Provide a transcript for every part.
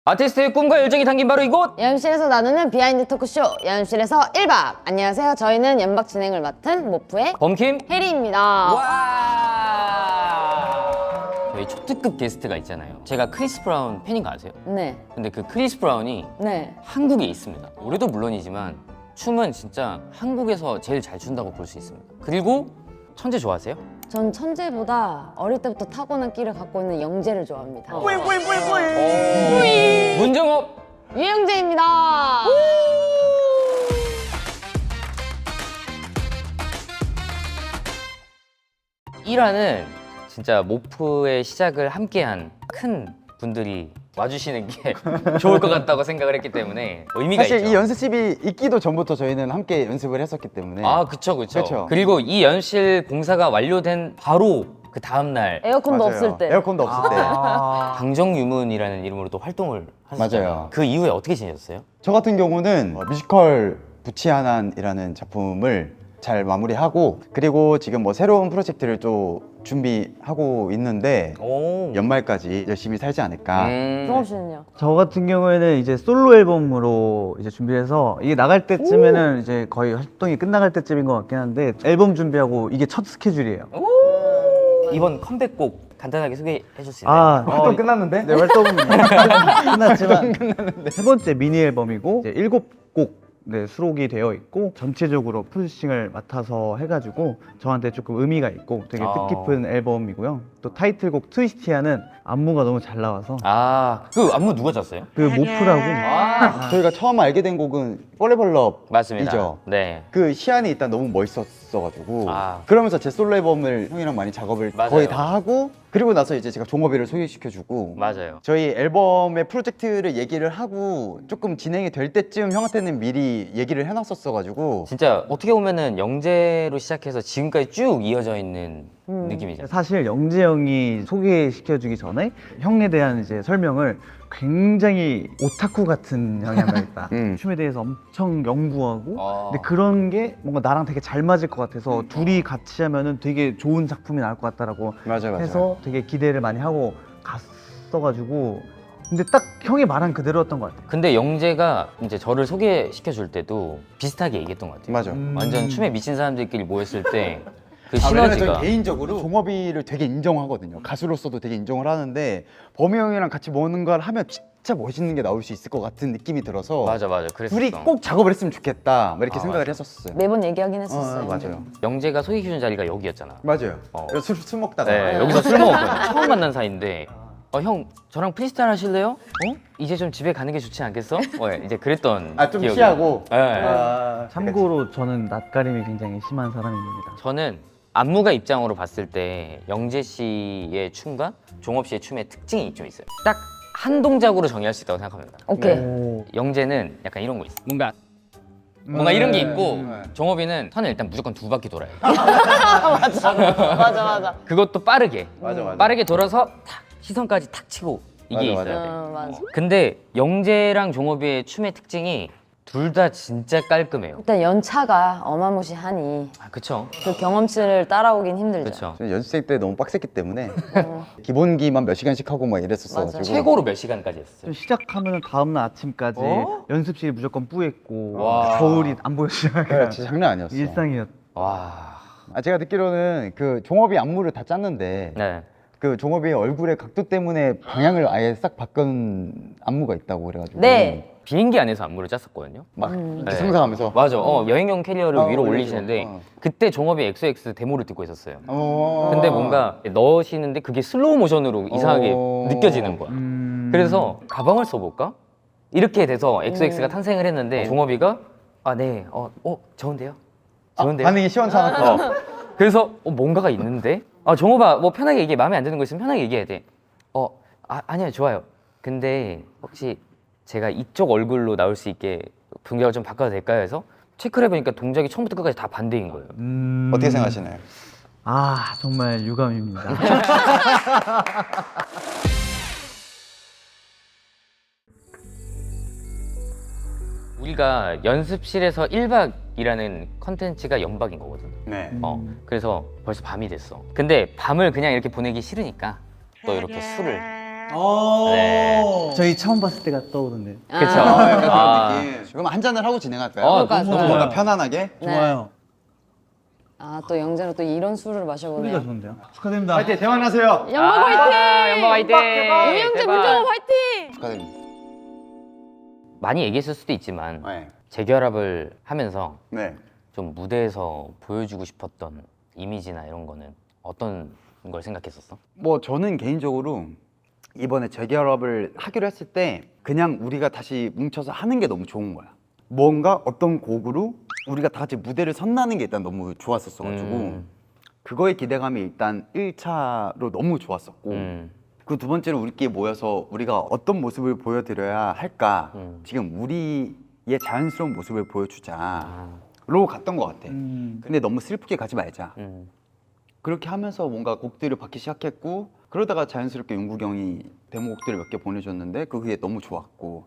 아티스트의 꿈과 열정이 담긴 바로 이곳! 야음실에서 나누는 비하인드 토크쇼 야음실에서 1박. 안녕하세요. 저희는 연박 진행을 맡은 모프의 범킴! 혜리입니다. 와! 저희 초특급 게스트가 있잖아요. 제가 크리스 브라운 팬인 거 아세요? 네. 근데 그 크리스 브라운이 네. 한국에 있습니다. 노래도 물론이지만 춤은 진짜 한국에서 제일 잘 춘다고 볼 수 있습니다. 그리고 천재 좋아하세요? 전 천재보다 어릴 때부터 타고난 끼를 갖고 있는 영재를 좋아합니다. 문정업! 유영재입니다. 일화는 진짜 모프의 시작을 함께한 큰 분들이 와주시는 게 좋을 것 같다고 생각을 했기 때문에 의미가 사실 있죠. 이 연습실이 있기도 전부터 저희는 함께 연습을 했었기 때문에 아, 그쵸. 그쵸. 그리고 이 연실 공사가 완료된 바로 그 다음날 에어컨도 맞아요. 없을 때. 에어컨도 없을 때. 방정유문이라는 이름으로 또 활동을 하셨잖아요. 맞아요. 그 이후에 어떻게 지내셨어요? 저 같은 경우는 뮤지컬 부치아난이라는 작품을 잘 마무리하고 그리고 지금 뭐 새로운 프로젝트를 또 준비하고 있는데 오. 연말까지 열심히 살지 않을까. 종업 씨는요? 저 같은 경우에는 이제 솔로 앨범으로 이제 준비해서 이게 나갈 때쯤에는 이제 거의 활동이 끝나갈 때쯤인 것 같긴 한데 앨범 준비하고 이게 첫 스케줄이에요. 이번 컴백곡 간단하게 소개해 줄 수 있나요? 활동 끝났는데? 네, 활동은 끝났지만 세 번째 미니 앨범이고 이제 7곡 네, 수록이 되어 있고 전체적으로 프로듀싱을 맡아서 해가지고 저한테 조금 의미가 있고 되게 뜻깊은 앨범이고요. 또 타이틀곡 트위스티아는 안무가 너무 잘 나와서 그 안무 누가 짰어요? 그 모프라고 저희가 처음 알게 된 곡은 Forever Love 맞습니다. 이죠. 네. 그 시안이 일단 너무 멋있었어가지고 아. 그러면서 제 솔로 앨범을 형이랑 많이 작업을 맞아요. 거의 다 하고 그리고 나서 이제 제가 종업이를 소개시켜주고 맞아요. 저희 앨범의 프로젝트를 얘기를 하고 조금 진행이 될 때쯤 형한테는 미리 얘기를 해놨었어가지고 진짜 어떻게 보면은 영재로 시작해서 지금까지 쭉 이어져 있는 느낌이죠. 사실 영재 형이 소개시켜주기 전에 형에 대한 이제 설명을 굉장히 오타쿠 같은 형이 한 명 있다. 춤에 대해서 엄청 연구하고 근데 그런 게 뭔가 나랑 되게 잘 맞을 것 같아서 둘이 같이 하면은 되게 좋은 작품이 나올 것 같다라고 맞아요. 해서 되게 기대를 많이 하고 갔어가지고 근데 딱 형이 말한 그대로였던 것 같아요. 근데 영재가 이제 저를 소개시켜 줄 때도 비슷하게 얘기했던 것 같아요. 맞아. 완전 춤에 미친 사람들끼리 모였을 때 그 왜냐면 시너지가 저는 개인적으로 종업이를 되게 인정하거든요. 가수로서도 되게 인정을 하는데 범이 형이랑 같이 뭔가를 하면 진짜 멋있는 게 나올 수 있을 것 같은 느낌이 들어서 맞아 그랬었어. 둘이 꼭 작업을 했으면 좋겠다 막 이렇게 생각을 맞아. 했었어요. 매번 얘기하긴 했었어요. 맞아요. 영재가 소개시켜 준 자리가 여기였잖아. 맞아요. 어. 술 먹다가 네, 여기서 술 먹었거든요. 처음 만난 사이인데 형 저랑 프리스타일 하실래요? 이제 좀 집에 가는 게 좋지 않겠어? 이제 그랬던 좀 기억이. 취하고. 네. 참고로 저는 낯가림이 굉장히 심한 사람입니다. 저는 안무가 입장으로 봤을 때 영재 씨의 춤과 종업 씨의 춤의 특징이 좀 있어요. 딱 한 동작으로 정의할 수 있다고 생각합니다. 오케이. 오. 영재는 약간 이런 거 있어. 뭔가 이런 게 있고 종업이는 선을 일단 무조건 2바퀴 돌아요. 맞아. 그것도 빠르게. 맞아. 빠르게 돌아서 탁 시선까지 탁 치고 이게 맞아, 있어야 돼. 맞아. 근데 영재랑 종업이의 춤의 특징이 둘 다 진짜 깔끔해요. 일단 연차가 어마무시하니 그쵸? 그 경험치를 따라오긴 힘들죠. 그쵸? 저는 연습생 때 너무 빡셌기 때문에 기본기만 몇 시간씩 하고 막 이랬었어가지고 최고로 몇 시간까지 했어요? 좀 시작하면 다음날 아침까지 연습실이 무조건 뿌였고 와. 거울이 안 보여 시작해요. 진짜 장난 아니었어. 일상이었. 와. 제가 듣기로는 그 종업이 안무를 다 짰는데 네. 그 종업이 얼굴의 각도 때문에 방향을 아예 싹 바꾼 안무가 있다고 그래가지고 네. 비행기 안에서 안무를 짰었거든요. 막 이렇게 네. 상상하면서 맞아. 여행용 캐리어를 위로 올리죠. 올리시는데 그때 종업이 엑소엑스 데모를 듣고 있었어요. 어. 근데 뭔가 넣으시는데 그게 슬로우 모션으로 이상하게 느껴지는 거야. 그래서 가방을 써볼까? 이렇게 돼서 엑소엑스가 탄생을 했는데 종업이가 네, 좋은데요? 좋은데요? 반응이 시원찮았고 그래서 뭔가가 있는데 종업아 뭐 편하게 얘기해. 마음에 안 드는 거 있으면 편하게 얘기해야 돼. 아니요 좋아요. 근데 혹시 제가 이쪽 얼굴로 나올 수 있게 동작을 좀 바꿔도 될까요? 해서 체크를 해보니까 동작이 처음부터 끝까지 다 반대인 거예요. 어떻게 생각하시나요? 정말 유감입니다. 우리가 연습실에서 1박이라는 컨텐츠가 연박인 거거든. 네. 그래서 벌써 밤이 됐어. 근데 밤을 그냥 이렇게 보내기 싫으니까 또 이렇게 술을 네. 저희 처음 봤을 때가 떠오르네요. 그쵸. 약간 그런 아. 느낌. 그럼 한 잔을 하고 진행할까요? 그러니까 좀 좋아요. 뭔가 편안하게. 좋아요. 아, 또 영재로 또 이런 술을 소리가 마셔보네요. 좋은데요. 축하드립니다. 파이팅 대만하세요. 연막 화이팅! 연막 화이팅! 이영재 대박. 문정호 화이팅! 축하드립니다. 많이 얘기했을 수도 있지만 네. 재결합을 하면서 네. 좀 무대에서 보여주고 싶었던 이미지나 이런 거는 어떤 걸 생각했었어? 뭐 저는 개인적으로 이번에 재결합을 하기로 했을 때 그냥 우리가 다시 뭉쳐서 하는 게 너무 좋은 거야. 뭔가 어떤 곡으로 우리가 다 같이 무대를 선나는 게 일단 너무 좋았었어가지고 그거의 기대감이 일단 1차로 너무 좋았었고 그 두 번째로 우리끼리 모여서 우리가 어떤 모습을 보여드려야 할까 지금 우리의 자연스러운 모습을 보여주자로 갔던 것 같아. 근데 너무 슬프게 가지 말자. 그렇게 하면서 뭔가 곡들을 받기 시작했고 그러다가 자연스럽게 윤국이 형이 데모곡들을 몇 개 보내줬는데 그게 너무 좋았고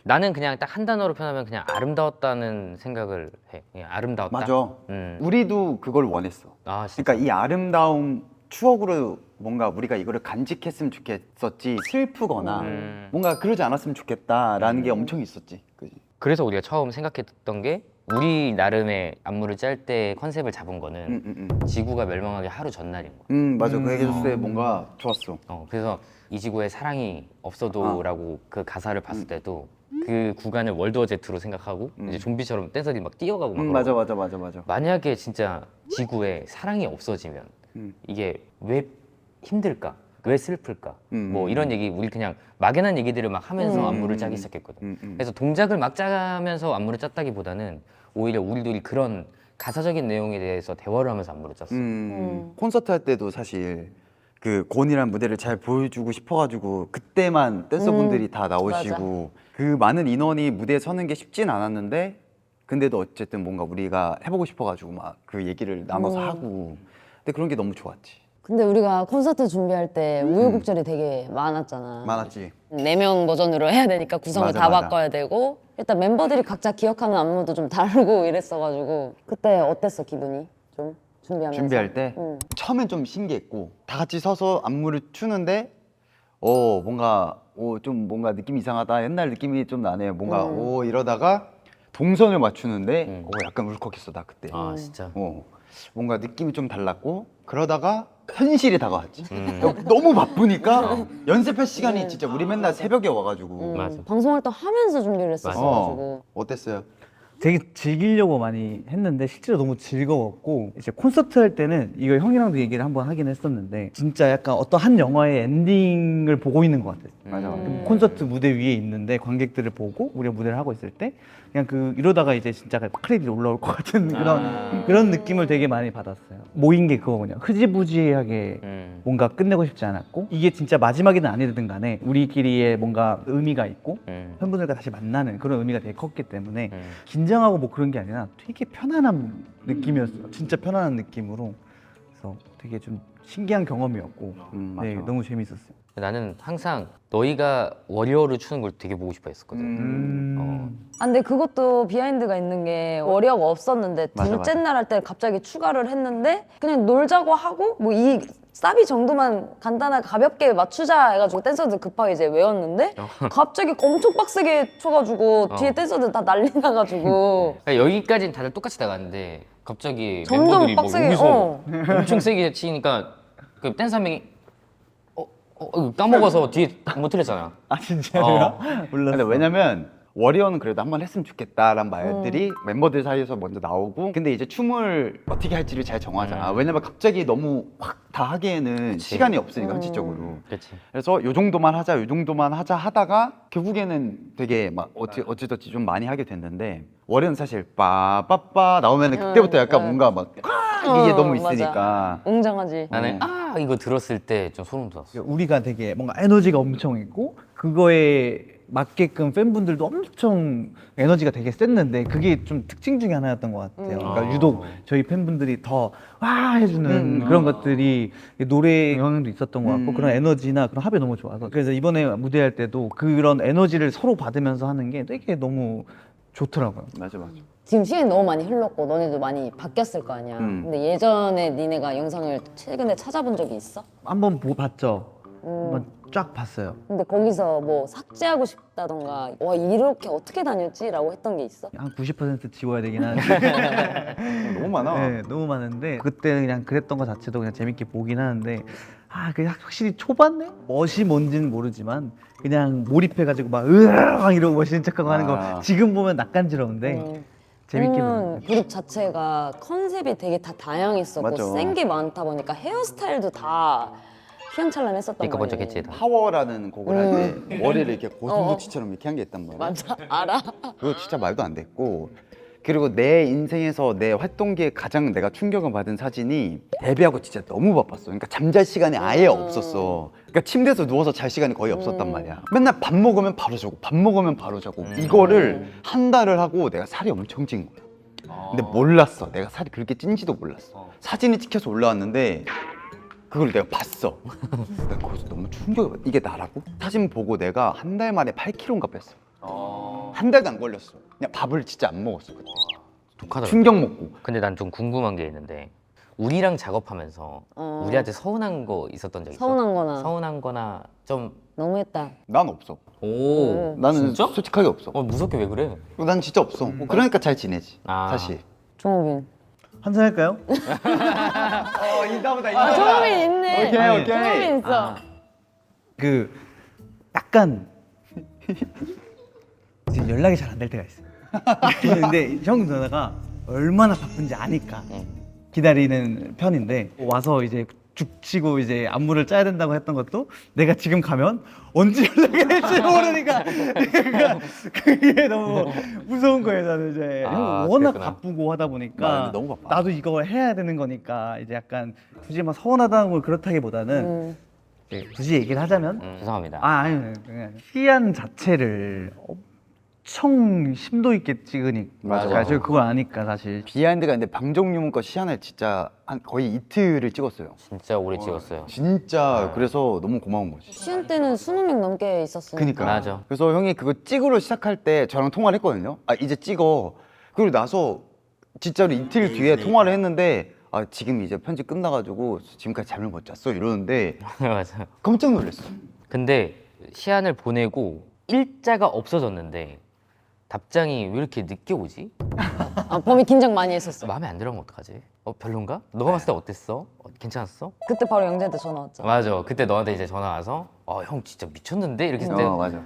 나는 그냥 딱 한 단어로 표현하면 그냥 아름다웠다는 생각을 해. 그냥 아름다웠다. 맞아. 우리도 그걸 원했어. 아, 진짜. 그러니까 이 아름다움 추억으로 뭔가 우리가 이거를 간직했으면 좋겠었지 슬프거나 뭔가 그러지 않았으면 좋겠다라는 게 엄청 있었지. 그지? 그래서 우리가 처음 생각했던 게 우리 나름의 안무를 짤 때 컨셉을 잡은 거는 지구가 멸망하기 하루 전날인 거야. 맞아. 그 얘기했을 때 뭔가 좋았어. 그래서 이 지구에 사랑이 없어도라고 그 가사를 봤을 때도 그 구간을 월드워 제트로 생각하고 이제 좀비처럼 댄서들이 막 뛰어가고 막 맞아 그러고. 맞아 맞아 맞아. 만약에 진짜 지구에 사랑이 없어지면 이게 왜 힘들까? 왜 슬플까? 뭐 이런 얘기 우리 그냥 막연한 얘기들을 막 하면서 안무를 짜기 시작했거든. 그래서 동작을 막 짜면서 안무를 짰다기보다는 오히려 우리들이 그런 가사적인 내용에 대해서 대화를 하면서 안무를 짰어. 콘서트 할 때도 사실 그 곤이란 무대를 잘 보여주고 싶어가지고 그때만 댄서분들이 다 나오시고 그 많은 인원이 무대에 서는 게 쉽진 않았는데 근데도 어쨌든 뭔가 우리가 해보고 싶어가지고 막 그 얘기를 나눠서 하고 근데 그런 게 너무 좋았지. 근데 우리가 콘서트 준비할 때 우여곡절이 되게 많았잖아. 많았지. 4명 버전으로 해야 되니까 구성을 맞아, 다 맞아. 바꿔야 되고 일단 멤버들이 각자 기억하는 안무도 좀 다르고 이랬어가지고 그때 어땠어 기분이? 좀 준비하면서? 준비할 때 처음엔 좀 신기했고 다 같이 서서 안무를 추는데 뭔가 좀 뭔가 느낌이 이상하다 옛날 느낌이 좀 나네 뭔가 이러다가 동선을 맞추는데 약간 울컥했어 나 그때. 아 진짜. 뭔가 느낌이 좀 달랐고 그러다가 현실이 다가왔지. 너무 바쁘니까 연습할 시간이 진짜 우리 맨날 새벽에 와가지고. 맞아. 방송 활동 하면서 준비를 했었어가지고 어땠어요? 되게 즐기려고 많이 했는데 실제로 너무 즐거웠고 이제 콘서트 할 때는 이거 형이랑도 얘기를 한번 하긴 했었는데 진짜 약간 어떤 한 영화의 엔딩을 보고 있는 것 같아요. 맞아. 콘서트 무대 위에 있는데 관객들을 보고 우리가 무대를 하고 있을 때 그냥 이러다가 이제 진짜 크레딧이 올라올 것 같은 그런 느낌을 되게 많이 받았어요. 모인 게 그거군요. 흐지부지하게 뭔가 끝내고 싶지 않았고 이게 진짜 마지막이든 아니든 간에 우리끼리의 뭔가 의미가 있고 팬분들과 다시 만나는 그런 의미가 되게 컸기 때문에 긴장하고 뭐 그런 게 아니라 되게 편안한 느낌이었어요. 진짜 편안한 느낌으로 그래서 되게 좀 신기한 경험이었고 네, 맞아. 너무 재밌었어요. 나는 항상 너희가 워리어를 추는 걸 되게 보고 싶어 했었거든. 아 근데 그것도 비하인드가 있는 게 워리어가 없었는데 맞아, 둘째 맞아. 날 할 때 갑자기 추가를 했는데 그냥 놀자고 하고 뭐 이 사비 정도만 간단하게 가볍게 맞추자 해가지고 댄서들 급하게 이제 외웠는데 갑자기 엄청 빡세게 쳐가지고 뒤에 댄서들 다 난리 나가지고 그러니까 여기까지는 다들 똑같이 나갔는데 갑자기 점점 멤버들이 막 빡세게, 여기서 엄청 세게 치니까 그 댄서 한 명이 이거 까먹어서 뒤에 못 틀렸잖아. 아 진짜요? 몰랐어. 근데 왜냐면 워리어는 그래도 한번 했으면 좋겠다라는 말들이 멤버들 사이에서 먼저 나오고 근데 이제 춤을 어떻게 할지를 잘 정하잖아. 왜냐면 갑자기 너무 확 다 하기에는 시간이 없으니까 현실적으로. 그렇지. 그래서 요 정도만 하자 요 정도만 하자 하다가 결국에는 되게 막 어찌저찌 좀 많이 하게 됐는데 워리어는 사실 빠빠빠 나오면 그때부터 약간 뭔가 막 이게 너무 맞아. 있으니까 웅장하지. 나는 이거 들었을 때 좀 소름 돋았어. 우리가 되게 뭔가 에너지가 엄청 있고 그거에 맞게끔 팬분들도 엄청 에너지가 되게 셌는데 그게 좀 특징 중에 하나였던 것 같아요. 그러니까 유독 저희 팬분들이 더 와 해주는 그런 것들이 노래에 영향도 있었던 것 같고 그런 에너지나 그런 합이 너무 좋아서 그래서 이번에 무대할 때도 그런 에너지를 서로 받으면서 하는 게 되게 너무 좋더라고요. 맞아 맞아. 지금 시간이 너무 많이 흘렀고 너네도 많이 바뀌었을 거 아니야. 근데 예전에 니네가 영상을 최근에 찾아본 적이 있어? 한번 봤죠. 한번 쫙 봤어요. 근데 거기서 뭐 삭제하고 싶다던가 와 이렇게 어떻게 다녔지라고 했던 게 있어? 한 90% 지워야 되긴 하는데 너무 많아. 네, 너무 많은데 그때는 그냥 그랬던 것 자체도 그냥 재밌게 보긴 하는데 그 확실히 초반에 멋이 뭔지는 모르지만 그냥 몰입해가지고 막 으악 이러고 멋있는 척하고 하는 거 지금 보면 낯간지러운데 재밌게 왜냐면 보는 거죠. 그룹 자체가 컨셉이 되게 다 다양했었고 맞아. 센 게 많다 보니까 헤어스타일도 다 휘황찬란했었던 그러니까 거예요. 번쩍했지 다. 파워라는 곡을 할 때 머리를 이렇게 고슴도치처럼 이렇게 한 게 있단 말이야. 맞아, 알아. 그거 진짜 말도 안 됐고, 그리고 내 인생에서 내 활동기에 가장 내가 충격을 받은 사진이 데뷔하고 진짜 너무 바빴어. 그러니까 잠잘 시간이 아예 없었어. 그러니까 침대에서 누워서 잘 시간이 거의 없었단 말이야. 맨날 밥 먹으면 바로 자고 밥 먹으면 바로 자고 이거를 한 달을 하고 내가 살이 엄청 찐 거야. 근데 몰랐어. 내가 살이 그렇게 찐지도 몰랐어. 사진이 찍혀서 올라왔는데 그걸 내가 봤어. 내가 거기서 너무 충격을 받. 이게 나라고? 사진 보고 내가 한 달 만에 8kg인가 뺐어. 한 달도 안 걸렸어. 그냥 밥을 진짜 안 먹었어 그때. 독하더라. 충격 먹고. 근데 난 좀 궁금한 게 있는데 우리랑 작업하면서 우리한테 서운한 거 있었던 적 있어? 서운한 거나 거나 좀 너무했다. 난 없어. 오. 나는 진짜? 솔직하게 없어. 무섭게 왜 그래? 난 진짜 없어. 그러니까 잘 지내지. 아. 사실. 종욱인. 한잔 할까요? 이따보다 종욱인 있네. 오케이. 종욱인 있어. 그 약간 이제 연락이 잘 안 될 때가 있어. 근데 형 누나가 얼마나 바쁜지 아니까 기다리는 편인데 와서 이제 죽치고 이제 안무를 짜야 된다고 했던 것도 내가 지금 가면 언제 연락이 될지 모르니까 그게 너무 무서운 거예요. 나는 이제 형 워낙 그랬구나. 바쁘고 하다 보니까 맞아, 너무 바빠. 나도 이걸 해야 되는 거니까 이제 약간 굳이 막 서운하다고 그렇다기보다는 이제 굳이 얘기를 하자면 죄송합니다. 아니 그냥 시안 자체를 엄청 심도 있게 찍으니까 맞아. 제가 그걸 아니까 사실 비하인드가 있는데 방종유문 거 시안을 진짜 한 거의 이틀을 찍었어요. 진짜 오래 찍었어요. 진짜 그래서 너무 고마운 거지. 시연 때는 20명 넘게 있었으니까. 그니까. 맞아. 그래서 형이 그거 찍으러 시작할 때 저랑 통화를 했거든요. 이제 찍어. 그리고 나서 진짜로 이틀 뒤에 통화를 했는데 지금 이제 편집 끝나가지고 지금까지 잠을 못 잤어 이러는데 맞아. 깜짝 놀랐어. 근데 시안을 보내고 일자가 없어졌는데 답장이 왜 이렇게 늦게 오지? 범이 긴장 많이 했었어. 마음에 안 들으면 어떡하지? 별론가? 너가 봤을 때 어땠어? 괜찮았어? 그때 바로 영재한테 전화 왔잖아. 맞아. 그때 너한테 이제 전화 와서 형 진짜 미쳤는데? 이렇게 했을 때 맞아.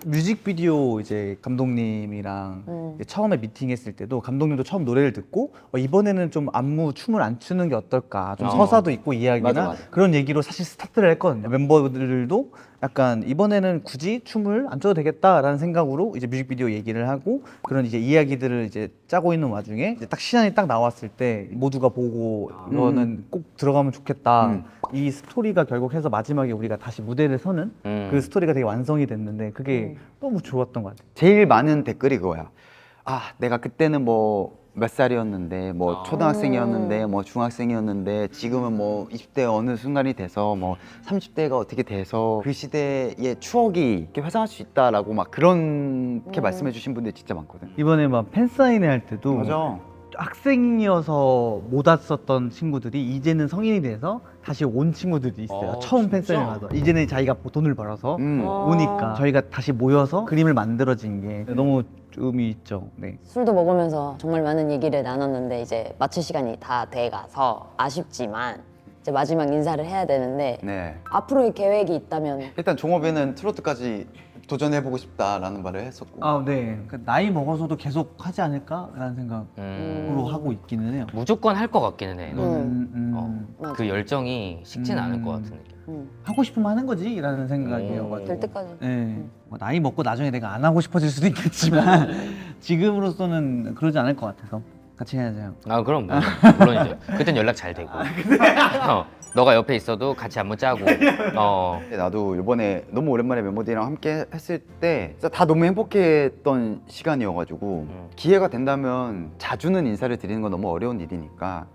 뮤직비디오 이제 감독님이랑 이제 처음에 미팅했을 때도 감독님도 처음 노래를 듣고 이번에는 좀 안무 춤을 안 추는 게 어떨까 좀 서사도 있고 이야기나 맞아. 그런 얘기로 사실 스타트를 했거든요. 멤버들도 약간 이번에는 굳이 춤을 안 춰도 되겠다라는 생각으로 이제 뮤직비디오 얘기를 하고 그런 이제 이야기들을 이제 짜고 있는 와중에 이제 딱 시간이 딱 나왔을 때 모두가 보고 이거는 꼭 들어가면 좋겠다. 이 스토리가 결국 해서 마지막에 우리가 다시 무대를 서는 그 스토리가 되게 완성이 됐는데 그게 너무 좋았던 것 같아요. 제일 많은 댓글이 그거야. 내가 그때는 뭐 몇 살이었는데 뭐 초등학생이었는데 뭐 중학생이었는데 지금은 뭐 20대 어느 순간이 돼서 뭐 30대가 어떻게 돼서 그 시대의 추억이 이렇게 회상할 수 있다라고 막 그렇게 말씀해 주신 분들이 진짜 많거든. 이번에 막 팬사인회 할 때도 맞아. 학생이어서 못 왔었던 친구들이 이제는 성인이 돼서 다시 온 친구들이 있어요. 처음 팬사인회 가서 이제는 자기가 돈을 벌어서 오니까 저희가 다시 모여서 그림을 만들어진 게 너무 의미 있죠. 네. 술도 먹으면서 정말 많은 얘기를 나눴는데 이제 마칠 시간이 다 돼가서 아쉽지만 이제 마지막 인사를 해야 되는데 네. 앞으로의 계획이 있다면 일단 종업에는 트로트까지 도전해보고 싶다라는 말을 했었고. 네. 나이 먹어서도 계속 하지 않을까라는 생각으로 하고 있기는 해요. 무조건 할 것 같기는 해. 맞아. 그 열정이 식진 않을 것 같은 느낌. 하고 싶으면 하는 거지라는 생각이에요. 될 때까지. 네. 뭐 나이 먹고 나중에 내가 안 하고 싶어질 수도 있겠지만 지금으로서는 그러지 않을 것 같아서 같이 해야죠. 그럼 물론이죠. 그땐 연락 잘 되고. 너가 옆에 있어도 같이 안무 짜고. 나도 이번에 너무 오랜만에 멤버들이랑 함께 했을 때 진짜 다 너무 행복했던 시간이어가지고 기회가 된다면 자주는 인사를 드리는 건 너무 어려운 일이니까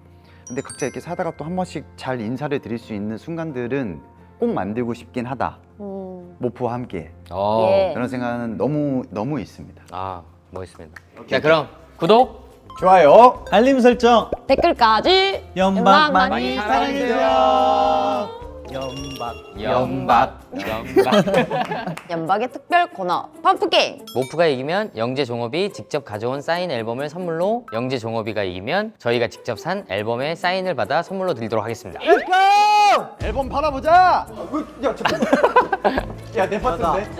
근데 각자 이렇게 살다가 또 한 번씩 잘 인사를 드릴 수 있는 순간들은 꼭 만들고 싶긴 하다. 모프와 함께 예. 그런 생각은 너무 있습니다. 멋있습니다. 자, 그럼 구독! 좋아요. 알림 설정 댓글까지 연락 많이 사랑해주세요. 연박. 연박의 특별 코너 펌프 게임. 모프가 이기면 영재 종업이 직접 가져온 사인 앨범을 선물로, 영재 종업이가 이기면 저희가 직접 산 앨범의 사인을 받아 선물로 드리도록 하겠습니다. 앨범 팔아보자. 야내 파트인데.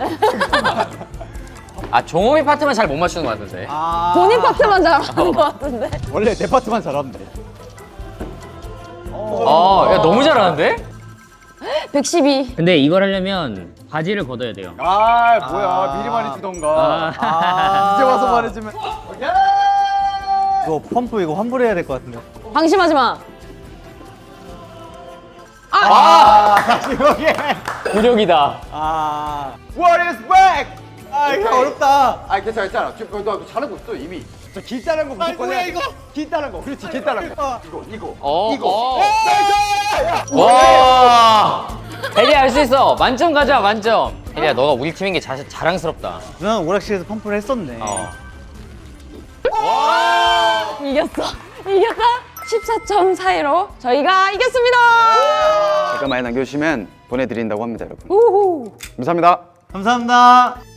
아, 종업이 파트만 잘 못 맞추는 것 같은데. 본인 파트만 잘하는 것 같은데. 원래 내 파트만 잘하면 돼. 야, 너무 잘하는데? 112. 근데 이걸 하려면 바지를 걷어야 돼요. 뭐야 미리 말해주던가. 이제 와서 말해주면. 이거 펌프 이거 환불해야 될 것 같은데. 방심하지 마. 굴욕이다. What is back? 이거 어렵다. 괜찮아. 지금 너 잘하고 있어 이미. 저 길다란 거 무조건 해. 이거 길다란 거. 그렇지 길다란 거. 이거. 와! 혜리야, 할 수 있어. 만점 가자, 만점. 혜리야, 너가 우리 팀인 게 자랑스럽다. 누나는 오락실에서 펌프를 했었네. 이겼어. 이겼다. 14점 사이로 저희가 이겼습니다. 잠깐만 남겨주시면 보내드린다고 합니다 여러분. 우후. 감사합니다. 감사합니다.